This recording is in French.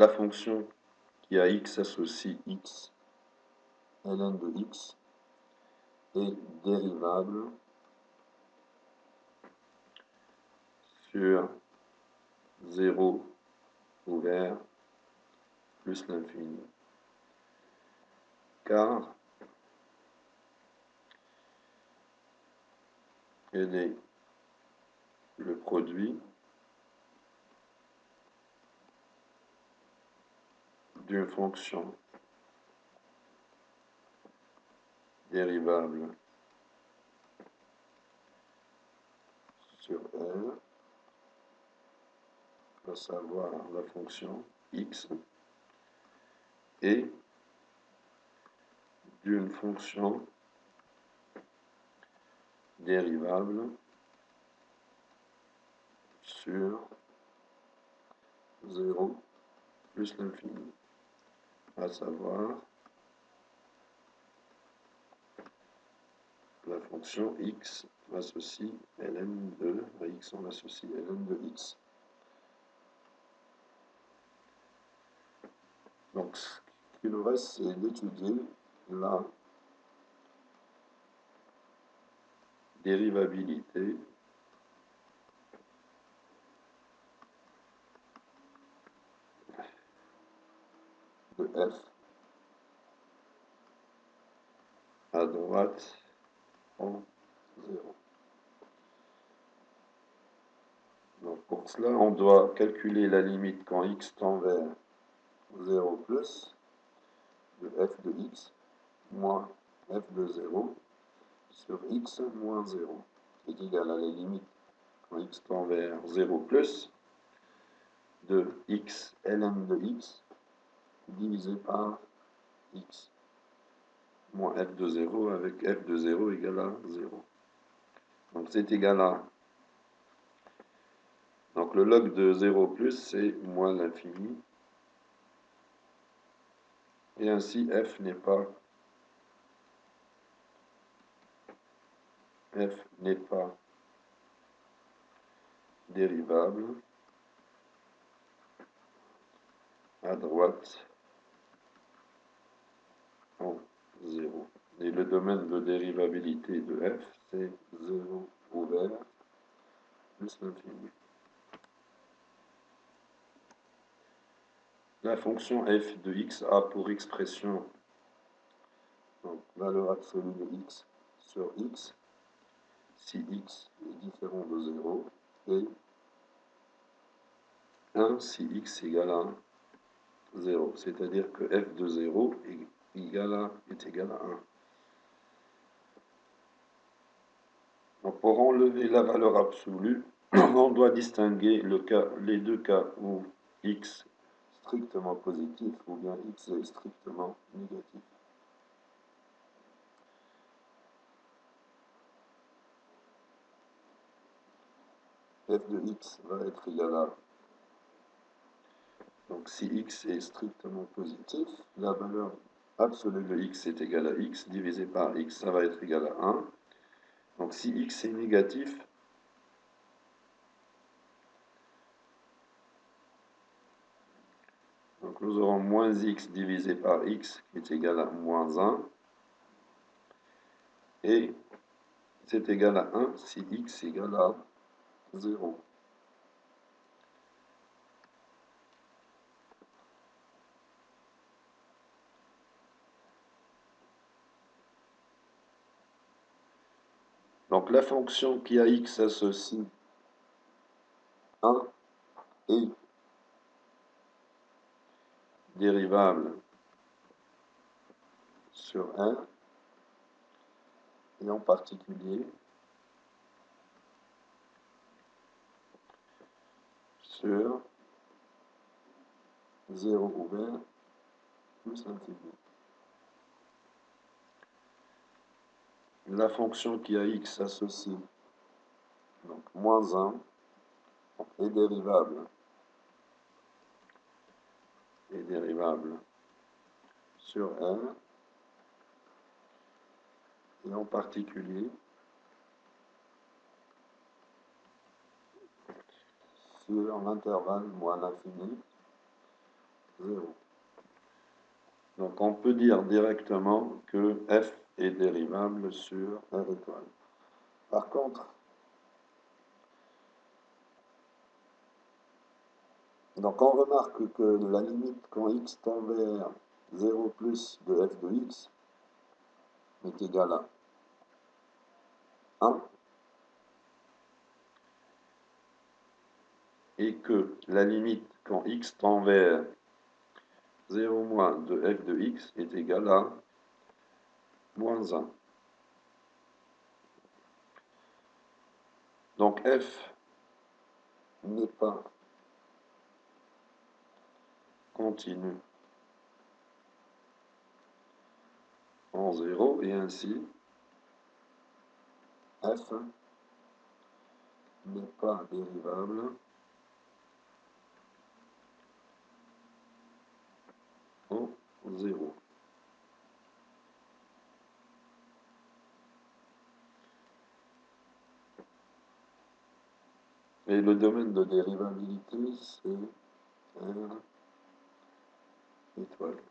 la fonction qui a x associe x, ln de x, est dérivable sur 0 ouvert plus l'infini, car elle est le produit d'une fonction dérivable sur L, à savoir la fonction x, et d'une fonction dérivable sur 0 plus l'infini, à savoir la fonction x associe ln de x, on associe ln de x. Donc, ce qu'il nous reste, c'est d'étudier la dérivabilité de f à droite en 0. Donc, pour cela, on doit calculer la limite quand x tend vers 0 plus de f de x moins f de 0 sur x moins 0 est égal à la limite quand x tend vers 0 plus de x ln de x divisé par x moins f de 0 avec f de 0 égale à 0. Donc c'est égal à... Donc le log de 0 plus, c'est moins l'infini. Et ainsi f n'est pas dérivable à droite en 0. Et le domaine de dérivabilité de f, c'est 0 ouvert plus l'infini. La fonction f de x a pour expression donc, valeur absolue de x sur x, si x est différent de 0, et 1 si x égale à 0, c'est-à-dire que f de 0 est égal à 1. Donc, pour enlever la valeur absolue, on doit distinguer les deux cas où x est strictement positif ou bien x est strictement négatif. F de x va être égal à... Donc si x est strictement positif, la valeur absolue de x est égale à x divisé par x, ça va être égal à 1. Donc si x est négatif, donc nous aurons moins x divisé par x qui est égal à moins 1. Et c'est égal à 1 si x est égal à 0. Donc la fonction qui a x associe 1 est dérivable sur 1, et en particulier sur 0 ouvert plus l'infini. La fonction qui a x associe donc moins 1 est dérivable sur n, et en particulier sur l'intervalle moins l'infini 0. Donc on peut dire directement que f est dérivable sur R étoile. Par contre, donc on remarque que la limite quand x tend vers 0 plus de f de x est égale à 1 et que la limite quand x tend vers 0 moins de f de x est égale à moins 1. Donc f n'est pas continu en 0 et ainsi f n'est pas dérivable en 0. Et le domaine de dérivabilité, c'est R étoile.